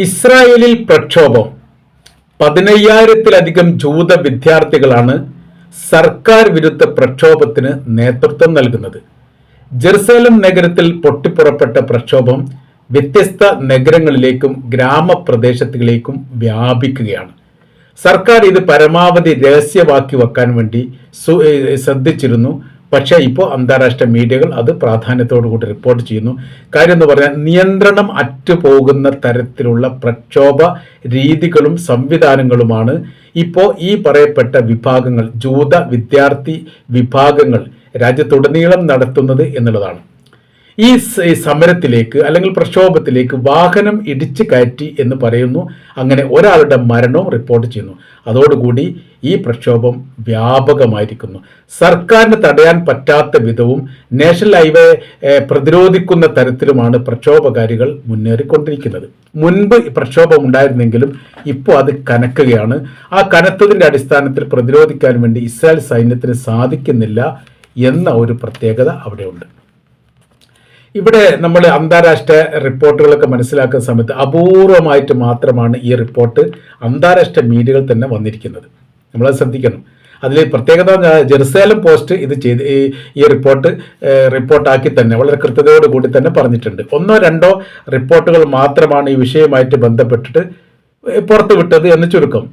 ഇസ്രായേലിൽ പ്രക്ഷോഭം. 15,000-ലധികം ജൂത വിദ്യാർത്ഥികളാണ് സർക്കാർ വിരുദ്ധ പ്രക്ഷോഭത്തിന് നേതൃത്വം നൽകുന്നത്. ജെറുസലേം നഗരത്തിൽ പൊട്ടിപ്പുറപ്പെട്ട പ്രക്ഷോഭം വ്യത്യസ്ത നഗരങ്ങളിലേക്കും ഗ്രാമപ്രദേശങ്ങളിലേക്കും വ്യാപിക്കുകയാണ്. സർക്കാർ ഇത് പരമാവധി രഹസ്യമാക്കി വെക്കാൻ വേണ്ടി ശ്രദ്ധിച്ചിരുന്നു. പക്ഷേ ഇപ്പോൾ അന്താരാഷ്ട്ര മീഡിയകൾ അത് പ്രാധാന്യത്തോടു കൂടി റിപ്പോർട്ട് ചെയ്യുന്നു. കാര്യം എന്ന് പറഞ്ഞാൽ നിയന്ത്രണം അറ്റുപോകുന്ന തരത്തിലുള്ള പ്രക്ഷോഭ രീതികളും സംവിധാനങ്ങളുമാണ് ഇപ്പോൾ ഈ പറയപ്പെട്ട വിഭാഗങ്ങൾ, ജൂത വിദ്യാർത്ഥി വിഭാഗങ്ങൾ രാജ്യത്തുടനീളം നടത്തുന്നത് എന്നുള്ളതാണ്. ഈ സമരത്തിലേക്ക് അല്ലെങ്കിൽ പ്രക്ഷോഭത്തിലേക്ക് വാഹനം ഇടിച്ചു കയറ്റി എന്ന് പറയുന്നു. അങ്ങനെ ഒരാളുടെ മരണവും റിപ്പോർട്ട് ചെയ്യുന്നു. അതോടുകൂടി ഈ പ്രക്ഷോഭം വ്യാപകമായിരിക്കുന്നു. സർക്കാരിന് തടയാൻ പറ്റാത്ത വിധവും നാഷണൽ ഹൈവേ പ്രതിരോധിക്കുന്ന തരത്തിലുമാണ് പ്രക്ഷോഭകാരികൾ മുന്നേറിക്കൊണ്ടിരിക്കുന്നത്. മുൻപ് പ്രക്ഷോഭം ഉണ്ടായിരുന്നെങ്കിലും ഇപ്പോൾ അത് കനക്കുകയാണ്. ആ കനത്തതിൻ്റെ അടിസ്ഥാനത്തിൽ പ്രതിരോധിക്കാൻ വേണ്ടി ഇസ്രായേൽ സൈന്യത്തിന് സാധിക്കുന്നില്ല എന്ന ഒരു പ്രത്യേകത അവിടെയുണ്ട്. ഇവിടെ നമ്മൾ അന്താരാഷ്ട്ര റിപ്പോർട്ടുകളൊക്കെ മനസ്സിലാക്കുന്ന സമയത്ത് അപൂർവമായിട്ട് മാത്രമാണ് ഈ റിപ്പോർട്ട് അന്താരാഷ്ട്ര മീഡിയകൾ തന്നെ വന്നിരിക്കുന്നത്. നമ്മളത് ശ്രദ്ധിക്കണം. അതിൽ പ്രത്യേകത ജെറുസലേം പോസ്റ്റ് ഇത് ചെയ്ത് ഈ റിപ്പോർട്ടാക്കി തന്നെ വളരെ കൃത്യതയോട് കൂടി തന്നെ പറഞ്ഞിട്ടുണ്ട്. 1-2 റിപ്പോർട്ടുകൾ മാത്രമാണ് ഈ വിഷയവുമായിട്ട് ബന്ധപ്പെട്ടിട്ട് പുറത്തുവിട്ടത് എന്ന് ചുരുക്കം.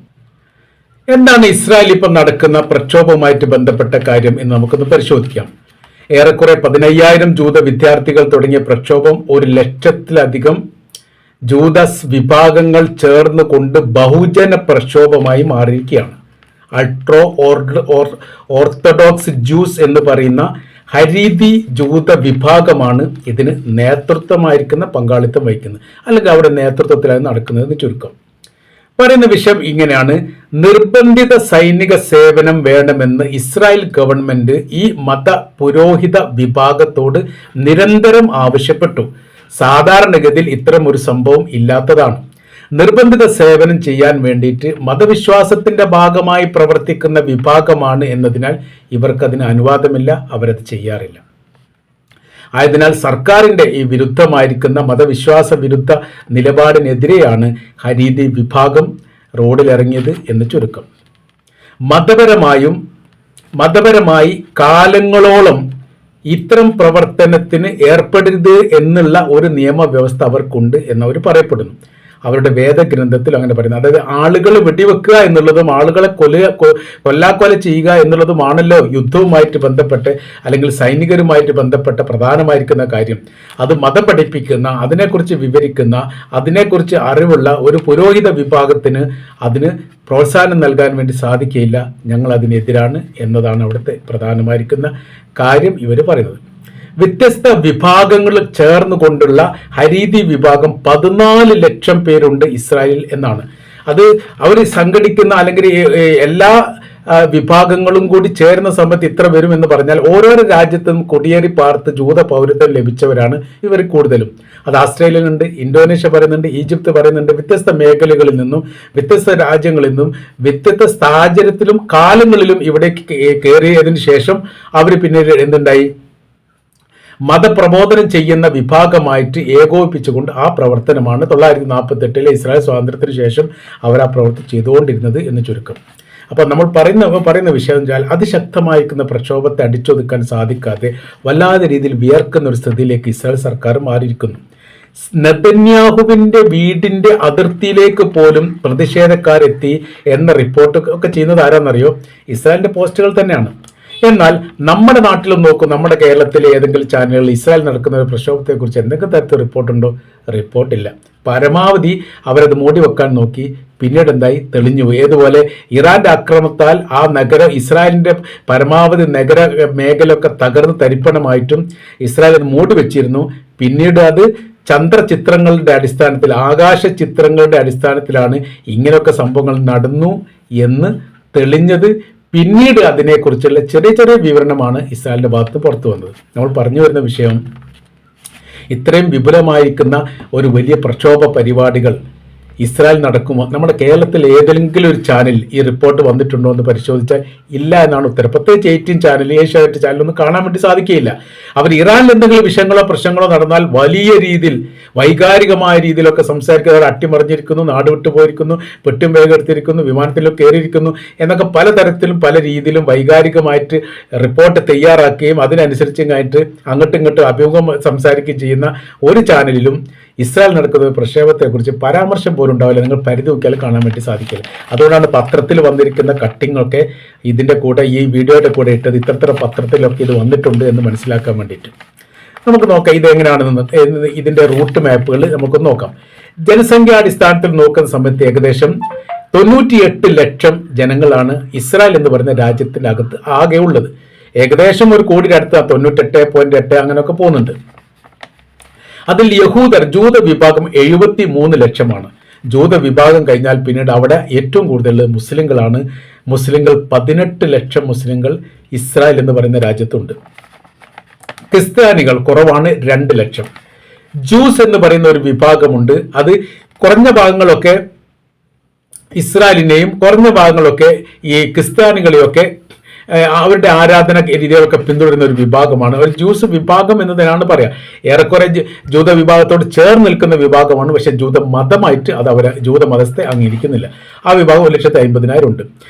എന്താണ് ഇസ്രായേൽ ഇപ്പം നടക്കുന്ന പ്രക്ഷോഭവുമായിട്ട് ബന്ധപ്പെട്ട കാര്യം എന്ന് നമുക്കൊന്ന് പരിശോധിക്കാം. ഏറെക്കുറെ 15,000 ജൂത വിദ്യാർത്ഥികൾ തുടങ്ങിയ പ്രക്ഷോഭം 100,000-ലധികം ജൂത വിഭാഗങ്ങൾ ചേർന്നുകൊണ്ട് ബഹുജന പ്രക്ഷോഭമായി മാറിയിരിക്കുകയാണ്. അൾട്രോ ഓർത്തഡോക്സ് ജ്യൂസ് എന്ന് പറയുന്ന ഹരീതി ജൂത വിഭാഗമാണ് ഇതിന് നേതൃത്വമായിരിക്കുന്ന പങ്കാളിത്തം വഹിക്കുന്നത്, അല്ലെങ്കിൽ അവിടെ നേതൃത്വത്തിലാണ് നടക്കുന്നതെന്ന് ചുരുക്കം. പറയുന്ന വിഷയം ഇങ്ങനെയാണ്: നിർബന്ധിത സൈനിക സേവനം വേണമെന്ന് ഇസ്രായേൽ ഗവൺമെന്റ് ഈ മത പുരോഹിത വിഭാഗത്തോട് നിരന്തരം ആവശ്യപ്പെട്ടു. സാധാരണഗതിയിൽ ഇത്തരം ഒരു സംഭവം ഇല്ലാത്തതാണ്. നിർബന്ധിത സേവനം ചെയ്യാൻ വേണ്ടിയിട്ട് മതവിശ്വാസത്തിന്റെ ഭാഗമായി പ്രവർത്തിക്കുന്ന വിഭാഗമാണ് എന്നതിനാൽ ഇവർക്കതിന് അനുവാദമില്ല, അവരത് ചെയ്യാറില്ല. ആയതിനാൽ സർക്കാരിൻ്റെ ഈ വിരുദ്ധമായിരിക്കുന്ന മതവിശ്വാസ വിരുദ്ധ നിലപാടിനെതിരെയാണ് ഹരീതി വിഭാഗം റോഡിലിറങ്ങിയത് എന്ന് ചുരുക്കം. മതപരമായി കാലങ്ങളോളം ഇത്തരം പ്രവർത്തനത്തിന് ഏർപ്പെടരുത് എന്നുള്ള ഒരു നിയമവ്യവസ്ഥ അവർക്കുണ്ട് എന്നവർ പറയപ്പെടുന്നു. അവരുടെ വേദഗ്രന്ഥത്തിൽ അങ്ങനെ പറയുന്നത്. അതായത് ആളുകൾ വെടിവെക്കുക എന്നുള്ളതും ആളുകളെ കൊല്ലാക്കൊല ചെയ്യുക എന്നുള്ളതുമാണല്ലോ യുദ്ധവുമായിട്ട് ബന്ധപ്പെട്ട് അല്ലെങ്കിൽ സൈനികരുമായിട്ട് ബന്ധപ്പെട്ട പ്രധാനമായിരിക്കുന്ന കാര്യം. അത് മതം പഠിപ്പിക്കുന്ന, അതിനെക്കുറിച്ച് വിവരിക്കുന്ന, അതിനെക്കുറിച്ച് അറിവുള്ള ഒരു പുരോഹിത വിഭാഗത്തിന് അതിന് പ്രോത്സാഹനം നൽകാൻ വേണ്ടി സാധിക്കുകയില്ല. ഞങ്ങൾ അതിനെതിരാണ് എന്നതാണ് അവിടുത്തെ പ്രധാനമായിരിക്കുന്ന കാര്യം ഇവർ പറയുന്നത്. വ്യത്യസ്ത വിഭാഗങ്ങൾ ചേർന്നുകൊണ്ടുള്ള ഹരീതി വിഭാഗം 14 ലക്ഷം പേരുണ്ട് ഇസ്രായേലിൽ എന്നാണ്. അത് അവർ സംഘടിക്കുന്ന അല്ലെങ്കിൽ എല്ലാ വിഭാഗങ്ങളും കൂടി ചേരുന്ന സമയത്ത് ഇത്ര വരും എന്ന് പറഞ്ഞാൽ ഓരോരോ രാജ്യത്തും കുടിയേറി പാർത്ത് ജൂത പൗരത്വം ലഭിച്ചവരാണ് ഇവർ കൂടുതലും. അത് ആസ്ട്രേലിയയിലുണ്ട്, ഇന്തോനേഷ്യ പറയുന്നുണ്ട്, ഈജിപ്ത് പറയുന്നുണ്ട്. വ്യത്യസ്ത മേഖലകളിൽ നിന്നും വ്യത്യസ്ത രാജ്യങ്ങളിൽ നിന്നും വ്യത്യസ്ത സാഹചര്യത്തിലും കാലങ്ങളിലും ഇവിടേക്ക് കയറിയതിന് ശേഷം അവർ പിന്നീട് എന്തുണ്ടായി, മതപ്രബോധനം ചെയ്യുന്ന വിഭാഗമായിട്ട് ഏകോപിപ്പിച്ചുകൊണ്ട് ആ പ്രവർത്തനമാണ് 1948 ഇസ്രായേൽ സ്വാതന്ത്ര്യത്തിന് ശേഷം അവർ ആ പ്രവൃത്തി ചെയ്തുകൊണ്ടിരുന്നത് എന്ന് ചുരുക്കം. അപ്പോൾ നമ്മൾ പറയുന്ന വിഷയം വെച്ചാൽ അതിശക്തമായിരിക്കുന്ന പ്രക്ഷോഭത്തെ അടിച്ചൊതുക്കാൻ സാധിക്കാതെ വല്ലാതെ രീതിയിൽ വിയർക്കുന്ന ഒരു സ്ഥിതിയിലേക്ക് ഇസ്രായേൽ സർക്കാർ മാറിയിരിക്കുന്നു. നെതന്യാഹുവിൻ്റെ വീടിൻ്റെ അതിർത്തിയിലേക്ക് പോലും പ്രതിഷേധക്കാരെത്തി എന്ന റിപ്പോർട്ട് ഒക്കെ ചെയ്യുന്നത് ആരാന്നറിയോ? ഇസ്രായേലിൻ്റെ പോസ്റ്റുകൾ തന്നെയാണ്. എന്നാൽ നമ്മുടെ നാട്ടിലും നോക്കും, നമ്മുടെ കേരളത്തിലെ ഏതെങ്കിലും ചാനലുകളിൽ ഇസ്രായേൽ നടക്കുന്ന ഒരു പ്രക്ഷോഭത്തെക്കുറിച്ച് എന്തെങ്കിലും തരത്തിൽ റിപ്പോർട്ടുണ്ടോ? റിപ്പോർട്ടില്ല. പരമാവധി അവരത് മൂടി വെക്കാൻ നോക്കി. പിന്നീട് എന്തായി? തെളിഞ്ഞുപോയി. ഏതുപോലെ ഇറാന്റെ ആക്രമണത്താൽ ആ ഇസ്രായേലിന്റെ പരമാവധി നഗര മേഖലയൊക്കെ തകർന്ന് തരിപ്പണമായിട്ടും ഇസ്രായേൽ അത് മൂടി വെച്ചിരുന്നു. പിന്നീട് അത് ചന്ദ്രചിത്രങ്ങളുടെ അടിസ്ഥാനത്തിൽ, ആകാശ ചിത്രങ്ങളുടെ അടിസ്ഥാനത്തിലാണ് ഇങ്ങനെയൊക്കെ സംഭവങ്ങൾ നടന്നു എന്ന് തെളിഞ്ഞത്. പിന്നീട് അതിനെക്കുറിച്ചുള്ള ചെറിയ ചെറിയ വിവരണമാണ് ഇസ്രായേലിൻ്റെ ഭാഗത്ത് പുറത്തു വന്നത്. നമ്മൾ പറഞ്ഞു വരുന്ന വിഷയം, ഇത്രയും വിപുലമായിരിക്കുന്ന ഒരു വലിയ പ്രക്ഷോഭ പരിപാടികൾ ഇസ്രായേൽ നടക്കുമോ? നമ്മുടെ കേരളത്തിൽ ഏതെങ്കിലും ഒരു ചാനൽ ഈ റിപ്പോർട്ട് വന്നിട്ടുണ്ടോ എന്ന് പരിശോധിച്ചാൽ ഇല്ല എന്നാണ് ഉത്തരം. പ്രത്യേകിച്ച് 18 ചാനൽ, ഏഷ്യാനെറ്റ് ചാനലൊന്നും കാണാൻ വേണ്ടി സാധിക്കുകയില്ല. അവർ ഇറാനിൽ എന്തെങ്കിലും വിഷയങ്ങളോ പ്രശ്നങ്ങളോ നടന്നാൽ വലിയ രീതിയിൽ വൈകാരികമായ രീതിയിലൊക്കെ സംസാരിക്കുന്നവർ അട്ടിമറിഞ്ഞിരിക്കുന്നു, നാട് വിട്ടു പോയിരിക്കുന്നു, പെട്ടും വേഗം എടുത്തിരിക്കുന്നു, വിമാനത്തിലോ കയറിയിരിക്കുന്നു എന്നൊക്കെ പലതരത്തിലും പല രീതിയിലും വൈകാരികമായിട്ട് റിപ്പോർട്ട് തയ്യാറാക്കുകയും അതിനനുസരിച്ചായിട്ട് അങ്ങോട്ടും ഇങ്ങോട്ടും അഭിമുഖം സംസാരിക്കുകയും ചെയ്യുന്ന ഒരു ചാനലിലും ഇസ്രായേൽ നടക്കുന്ന പ്രക്ഷേപത്തെക്കുറിച്ച് പരാമർശം പോലും ഉണ്ടാവില്ല. നിങ്ങൾ പരിധി നോക്കിയാൽ കാണാൻ വേണ്ടി സാധിക്കില്ല. അതുകൊണ്ടാണ് പത്രത്തിൽ വന്നിരിക്കുന്ന കട്ടിങ്ങൊക്കെ ഇതിൻ്റെ കൂടെ ഈ വീഡിയോയുടെ കൂടെ ഇട്ടത്. ഇത്തരത്തിലുള്ള പത്രത്തിലൊക്കെ ഇത് വന്നിട്ടുണ്ട് എന്ന് മനസ്സിലാക്കാൻ വേണ്ടിയിട്ട് നമുക്ക് നോക്കാം ഇത് എങ്ങനെയാണെന്ന്. ഇതിൻ്റെ റൂട്ട് മാപ്പുകൾ നമുക്കൊന്ന് നോക്കാം. ജനസംഖ്യാടിസ്ഥാനത്തിൽ നോക്കുന്ന സമയത്ത് ഏകദേശം 98 ലക്ഷം ജനങ്ങളാണ് ഇസ്രായേൽ എന്ന് പറയുന്ന രാജ്യത്തിൻ്റെ അകത്ത് ആകെ ഉള്ളത്. ഏകദേശം 1 കോടിയുടെ അടുത്ത് 98.8 അങ്ങനെയൊക്കെ പോകുന്നുണ്ട്. അതിൽ യഹൂദർ ജൂത വിഭാഗം 73 ലക്ഷമാണ്. ജൂത വിഭാഗം കഴിഞ്ഞാൽ പിന്നീട് അവിടെ ഏറ്റവും കൂടുതൽ മുസ്ലിങ്ങളാണ്. മുസ്ലിങ്ങൾ 18 ലക്ഷം മുസ്ലിങ്ങൾ ഇസ്രായേൽ എന്ന് പറയുന്ന രാജ്യത്തുണ്ട്. ക്രിസ്ത്യാനികൾ കുറവാണ്, 2 ലക്ഷം. ജൂസ് എന്ന് പറയുന്ന ഒരു വിഭാഗമുണ്ട്. അത് കുറഞ്ഞ ഭാഗങ്ങളൊക്കെ ഇസ്രായേലിനെയും കുറഞ്ഞ ഭാഗങ്ങളൊക്കെ ഈ ക്രിസ്ത്യാനികളെയൊക്കെ അവരുടെ ആരാധന രീതികളൊക്കെ പിന്തുടരുന്ന ഒരു വിഭാഗമാണ്. ഒരു ജൂസ് വിഭാഗം എന്ന് തന്നെയാണ് പറയാം. ഏറെക്കുറെ ജൂത വിഭാഗത്തോട് ചേർന്ന് നിൽക്കുന്ന വിഭാഗമാണ്. പക്ഷെ ജൂത മതമായിട്ട് അത് അവരെ ജൂത മതത്തെ അംഗീകരിക്കുന്നില്ല. ആ വിഭാഗം 1,50,000 ഉണ്ട്.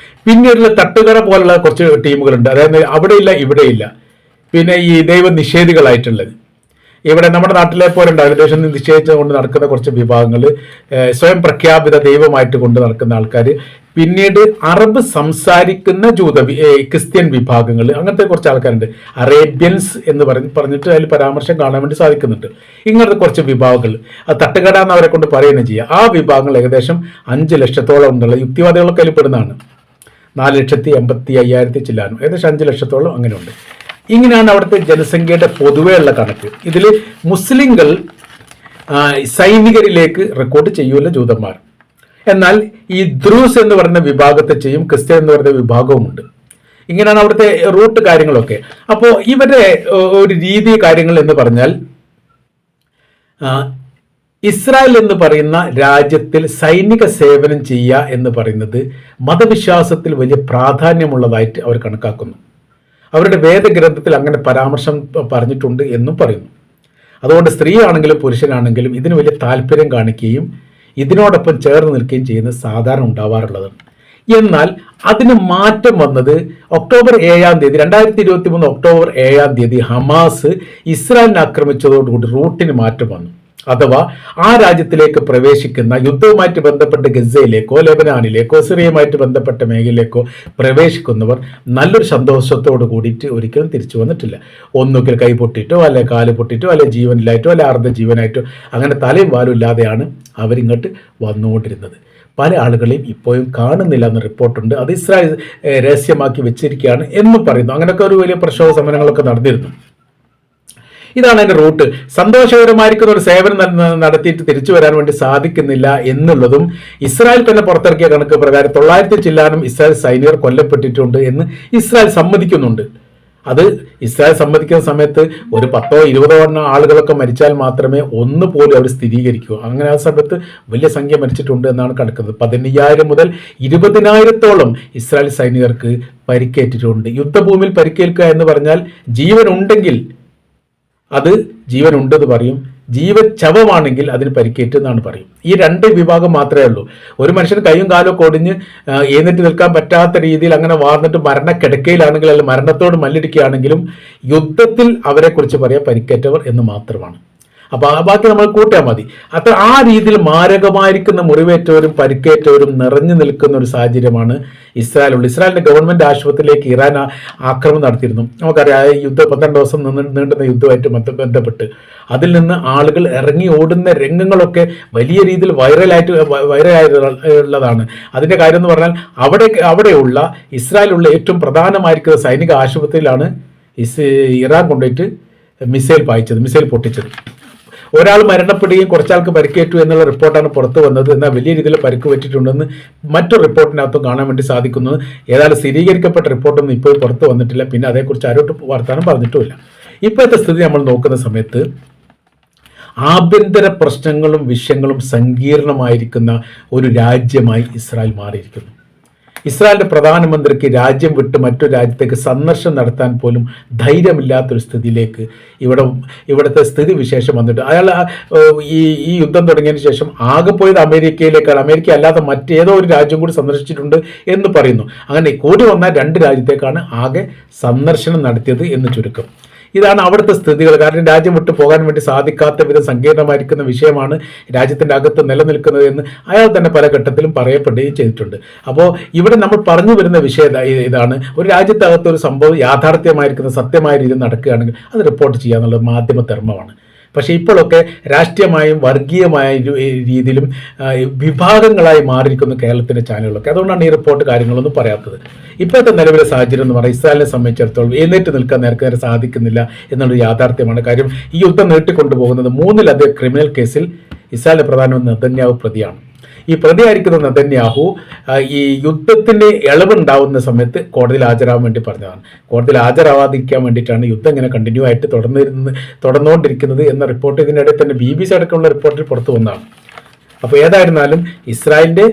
പിന്നീടുള്ള തട്ടുകട പോലുള്ള കുറച്ച് ടീമുകളുണ്ട്. അതായത് അവിടെയില്ല ഇവിടെയില്ല. പിന്നെ ഈ ദൈവ നിഷേധികളായിട്ടുള്ളത് ഇവിടെ നമ്മുടെ നാട്ടിലെ പോലെ ഉണ്ടാവില്ല. ദൈവം നിശ്ചയിച്ചുകൊണ്ട് നടക്കുന്ന കുറച്ച് വിഭാഗങ്ങൾ, സ്വയം പ്രഖ്യാപിത ദൈവമായിട്ട് കൊണ്ട് നടക്കുന്ന ആൾക്കാർ, പിന്നീട് അറബ് സംസാരിക്കുന്ന ക്രിസ്ത്യൻ വിഭാഗങ്ങൾ, അങ്ങനത്തെ കുറച്ച് ആൾക്കാരുണ്ട്. അറേബ്യൻസ് എന്ന് പറഞ്ഞിട്ട് അതിൽ പരാമർശം കാണാൻ വേണ്ടി സാധിക്കുന്നുണ്ട്. ഇങ്ങനത്തെ കുറച്ച് വിഭാഗങ്ങൾ അത് തട്ടുകട എന്ന് അവരെ കൊണ്ട് പറയുകയും ചെയ്യുക. ആ വിഭാഗങ്ങൾ ഏകദേശം 5 ലക്ഷത്തോളം ഉണ്ടുള്ള യുക്തിവാദികളൊക്കെ അതിൽ പെടുന്നതാണ്. 4,85,000 ചില്ലാനും ഏകദേശം 5 ലക്ഷത്തോളം അങ്ങനെ ഉണ്ട്. ഇങ്ങനെയാണ് അവിടുത്തെ ജനസംഖ്യയുടെ പൊതുവെയുള്ള കണക്ക്. ഇതിൽ മുസ്ലിങ്ങൾ സൈനികരിലേക്ക് റെക്കോർഡ് ചെയ്യൂല ജൂതന്മാർ. എന്നാൽ ഈ ദ്രൂസ് എന്ന് പറയുന്ന വിഭാഗത്തെ ചെയ്യും, ക്രിസ്ത്യൻ എന്ന് പറയുന്ന വിഭാഗവുമുണ്ട്. ഇങ്ങനെയാണ് അവിടുത്തെ റൂട്ട് കാര്യങ്ങളൊക്കെ. അപ്പോൾ ഇവരുടെ ഒരു രീതി കാര്യങ്ങൾ എന്ന് പറഞ്ഞാൽ ഇസ്രായേൽ എന്ന് പറയുന്ന രാജ്യത്തിൽ സൈനിക സേവനം ചെയ്യുക എന്ന് പറയുന്നത് മതവിശ്വാസത്തിൽ വലിയ പ്രാധാന്യമുള്ളതായിട്ട് അവർ കണക്കാക്കുന്നു. അവരുടെ വേദഗ്രന്ഥത്തിൽ അങ്ങനെ പരാമർശം പറഞ്ഞിട്ടുണ്ട് എന്നും പറയുന്നു. അതുകൊണ്ട് സ്ത്രീ ആണെങ്കിലും പുരുഷനാണെങ്കിലും ഇതിന് വലിയ താല്പര്യം കാണിക്കുകയും ഇതിനോടൊപ്പം ചേർന്ന് നിൽക്കുകയും ചെയ്യുന്നത് സാധാരണ ഉണ്ടാവാറുള്ളതാണ്. എന്നാൽ അതിന് മാറ്റം വന്നത് ഒക്ടോബർ 7-ാം തീയതി 2023 ഒക്ടോബർ 7-ാം തീയതി ഹമാസ് ഇസ്രായേലിനെ ആക്രമിച്ചതോടുകൂടി റൂട്ടിന് മാറ്റം വന്നു. അഥവാ ആ രാജ്യത്തിലേക്ക് പ്രവേശിക്കുന്ന യുദ്ധവുമായിട്ട് ബന്ധപ്പെട്ട് ഗസയിലേക്കോ ലെബനാനിലേക്കോ സിറിയയുമായിട്ട് ബന്ധപ്പെട്ട മേഖലയിലേക്കോ പ്രവേശിക്കുന്നവർ നല്ലൊരു സന്തോഷത്തോട് കൂടിയിട്ട് ഒരിക്കലും തിരിച്ചു വന്നിട്ടില്ല. ഒന്നുകിൽ കൈ പൊട്ടിയിട്ടോ അല്ലെ കാല് പൊട്ടിയിട്ടോ അല്ലെ ജീവനിലായിട്ടോ അല്ലെ അർദ്ധ ജീവനായിട്ടോ അങ്ങനെ തലയും വാലും ഇല്ലാതെയാണ് അവരിങ്ങോട്ട് വന്നുകൊണ്ടിരുന്നത്. പല ആളുകളെയും ഇപ്പോഴും കാണുന്നില്ല എന്ന റിപ്പോർട്ടുണ്ട്. അത് ഇസ്രായേൽ രഹസ്യമാക്കി വെച്ചിരിക്കുകയാണ് എന്നും പറയുന്നു. അങ്ങനെയൊക്കെ ഒരു വലിയ പ്രക്ഷോഭ സമരങ്ങളൊക്കെ നടന്നിരുന്നു. ഇതാണ് അതിൻ്റെ റൂട്ട്. സന്തോഷകരമായിരിക്കുന്ന ഒരു സേവനം നടത്തിയിട്ട് തിരിച്ചു വരാൻ വേണ്ടി സാധിക്കുന്നില്ല എന്നുള്ളതും ഇസ്രായേൽ തന്നെ പുറത്തിറക്കിയ കണക്ക് പ്രകാരം 900 ചില്ലാനും ഇസ്രായേൽ സൈനികർ കൊല്ലപ്പെട്ടിട്ടുണ്ട് എന്ന് ഇസ്രായേൽ സമ്മതിക്കുന്നുണ്ട്. അത് ഇസ്രായേൽ സമ്മതിക്കുന്ന സമയത്ത് ഒരു 10-20 ആളുകളൊക്കെ മരിച്ചാൽ മാത്രമേ ഒന്ന് പോലും അവർ സ്ഥിരീകരിക്കൂ. അങ്ങനെ ആ സമയത്ത് വലിയ സംഖ്യ മരിച്ചിട്ടുണ്ട് എന്നാണ് കണക്കുന്നത്. 15,000 മുതൽ 20,000-ഓളം ഇസ്രായേൽ സൈനികർക്ക് പരിക്കേറ്റിട്ടുണ്ട്. യുദ്ധഭൂമിയിൽ പരിക്കേൽക്കുക എന്ന് പറഞ്ഞാൽ ജീവൻ ഉണ്ടെങ്കിൽ അത് ജീവനുണ്ടെന്ന് പറയും, ജീവച്ഛവമാണെങ്കിൽ അതിന് പരിക്കേറ്റെന്നാണ് പറയും. ഈ 2 വിഭാഗം മാത്രമേ ഉള്ളൂ. ഒരു മനുഷ്യന് കൈയും കാലും കൊടിഞ്ഞ് എഴുന്നേറ്റ് നിൽക്കാൻ പറ്റാത്ത രീതിയിൽ അങ്ങനെ വാർന്നിട്ട് മരണക്കിടക്കയിലാണെങ്കിൽ അല്ലെങ്കിൽ മരണത്തോട് മല്ലിടിക്കുകയാണെങ്കിലും യുദ്ധത്തിൽ അവരെക്കുറിച്ച് പറയാൻ പരിക്കേറ്റവർ എന്ന് മാത്രമാണ്. അപ്പോൾ ബാക്കി നമ്മൾ കൂട്ടിയാൽ മതി. അത്ര ആ രീതിയിൽ മാരകമായിരിക്കുന്ന മുറിവേറ്റവരും പരിക്കേറ്റവരും നിറഞ്ഞു നിൽക്കുന്ന ഒരു സാഹചര്യമാണ് ഇസ്രായേലുള്ള. ഇസ്രായേലിന്റെ ഗവൺമെന്റ് ആശുപത്രിയിലേക്ക് ഇറാൻ ആക്രമണം നടത്തിയിരുന്നു. നമുക്കറിയാം, യുദ്ധം 12 ദിവസം നീണ്ടുന്ന യുദ്ധമായിട്ട് ബന്ധപ്പെട്ട് അതിൽ നിന്ന് ആളുകൾ ഇറങ്ങി ഓടുന്ന രംഗങ്ങളൊക്കെ വലിയ രീതിയിൽ വൈറലായിട്ടുള്ളതാണ്. അതിന്റെ കാര്യം എന്ന് പറഞ്ഞാൽ അവിടെയുള്ള ഇസ്രായേലുള്ള ഏറ്റവും പ്രധാനമായിരിക്കുന്ന സൈനിക ആശുപത്രിയിലാണ് ഇറാൻ കൊണ്ടുപോയിട്ട് മിസൈൽ പൊട്ടിച്ചത്. ഒരാൾ മരണപ്പെടുകയും കുറച്ചാൾക്ക് പരിക്കേറ്റു എന്നുള്ള റിപ്പോർട്ടാണ് പുറത്തു വന്നത്. എന്നാൽ വലിയ രീതിയിൽ പരിക്ക് പറ്റിയിട്ടുണ്ടെന്ന് മറ്റൊരു റിപ്പോർട്ടിനകത്തും കാണാൻ വേണ്ടി സാധിക്കുന്നത്. ഏതായാലും സ്ഥിരീകരിക്കപ്പെട്ട റിപ്പോർട്ടൊന്നും ഇപ്പോൾ പുറത്തു വന്നിട്ടില്ല. പിന്നെ അതേക്കുറിച്ച് ആരോട്ടും വർത്തമാനം പറഞ്ഞിട്ടുമില്ല. ഇപ്പോഴത്തെ സ്ഥിതി നമ്മൾ നോക്കുന്ന സമയത്ത് ആഭ്യന്തര പ്രശ്നങ്ങളും വിഷയങ്ങളും സങ്കീർണമായിരിക്കുന്ന ഒരു രാജ്യമായി ഇസ്രായേൽ മാറിയിരിക്കുന്നു. ഇസ്രായേലിന്റെ പ്രധാനമന്ത്രിക്ക് രാജ്യം വിട്ട് മറ്റൊരു രാജ്യത്തേക്ക് സന്ദർശനം നടത്താൻ പോലും ധൈര്യമില്ലാത്തൊരു സ്ഥിതിയിലേക്ക് ഇവിടുത്തെ സ്ഥിതി വിശേഷം വന്നിട്ട് അയാൾ ഈ യുദ്ധം തുടങ്ങിയതിന് ശേഷം ആകെ പോയത് അമേരിക്കയിലേക്കാണ്. അമേരിക്ക അല്ലാതെ മറ്റേതോ ഒരു രാജ്യം കൂടി സന്ദർശിച്ചിട്ടുണ്ട് എന്ന് പറയുന്നു. അങ്ങനെ കൂടി വന്ന 2 രാജ്യത്തേക്കാണ് ആകെ സന്ദർശനം നടത്തിയത് എന്ന് ചുരുക്കം. ഇതാണ് അവിടുത്തെ സ്ഥിതികൾ. കാരണം രാജ്യം വിട്ടു പോകാൻ വേണ്ടി സാധിക്കാത്ത വിധം സങ്കീർണമായിരിക്കുന്ന വിഷയമാണ് രാജ്യത്തിൻ്റെ അകത്ത് നിലനിൽക്കുന്നത് എന്ന് അയാൾ തന്നെ പല ഘട്ടത്തിലും പറയപ്പെടുകയും ചെയ്തിട്ടുണ്ട്. അപ്പോൾ ഇവിടെ നമ്മൾ പറഞ്ഞു വരുന്ന വിഷയം ഇതാണ്: ഒരു രാജ്യത്തകത്ത് ഒരു സംഭവം യാഥാർത്ഥ്യമായിരിക്കുന്ന സത്യമായ രീതിയിൽ നടക്കുകയാണെങ്കിൽ അത് റിപ്പോർട്ട് ചെയ്യുക എന്നുള്ളത് മാധ്യമ ധർമ്മമാണ്. പക്ഷേ ഇപ്പോഴൊക്കെ രാഷ്ട്രീയമായും വർഗീയമായ രീതിയിലും വിഭാഗങ്ങളായി മാറിയിരിക്കുന്നു കേരളത്തിൻ്റെ ചാനലുകളൊക്കെ. അതുകൊണ്ടാണ് ഈ റിപ്പോർട്ട് കാര്യങ്ങളൊന്നും പറയാത്തത്. ഇപ്പോഴത്തെ നിലവിലെ സാഹചര്യം എന്ന് പറഞ്ഞാൽ ഇസ്രായേലിനെ സംബന്ധിച്ചിടത്തോളം എഴുന്നേറ്റ് നിൽക്കാൻ നേരെ സാധിക്കുന്നില്ല എന്നുള്ളൊരു യാഥാർത്ഥ്യമാണ്. കാര്യം ഈ യുദ്ധം നീട്ടിക്കൊണ്ടുപോകുന്നത് 3ലധികം ക്രിമിനൽ കേസിൽ ഇസ്രായേലിലെ പ്രധാനമന്ത്രി നെതന്യാഹു പ്രതിയാണ്. ഈ പ്രതിയായിരിക്കുന്ന നെതന്യാഹു ഈ യുദ്ധത്തിൻ്റെ ഇളവുണ്ടാവുന്ന സമയത്ത് കോടതിയിൽ ഹാജരാകാൻ വേണ്ടി പറഞ്ഞതാണ്. കോടതിയിൽ ഹാജരാവാതിരിക്കാൻ വേണ്ടിയിട്ടാണ് യുദ്ധം ഇങ്ങനെ കണ്ടിന്യൂ ആയിട്ട് തുടർന്നുകൊണ്ടിരിക്കുന്നത് എന്ന റിപ്പോർട്ട് ഇതിനിടെ തന്നെ BBC അടക്കമുള്ള റിപ്പോർട്ടിൽ പുറത്തു വന്നതാണ്. അപ്പോൾ ഏതായിരുന്നാലും ഇസ്രായേലിൻ്റെ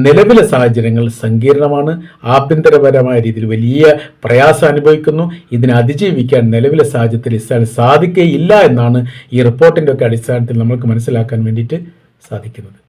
നിലവിലെ സാഹചര്യങ്ങൾ സങ്കീർണമാണ്. ആഭ്യന്തരപരമായ രീതിയിൽ വലിയ പ്രയാസം അനുഭവിക്കുന്നു. ഇതിനെ അതിജീവിക്കാൻ നിലവിലെ സാഹചര്യത്തിൽ ഇസ്രായേൽ സാധിക്കുകയില്ല എന്നാണ് ഈ റിപ്പോർട്ടിൻ്റെ ഒക്കെ അടിസ്ഥാനത്തിൽ നമ്മൾക്ക് മനസ്സിലാക്കാൻ വേണ്ടിയിട്ട് സാധിക്കുന്നത്.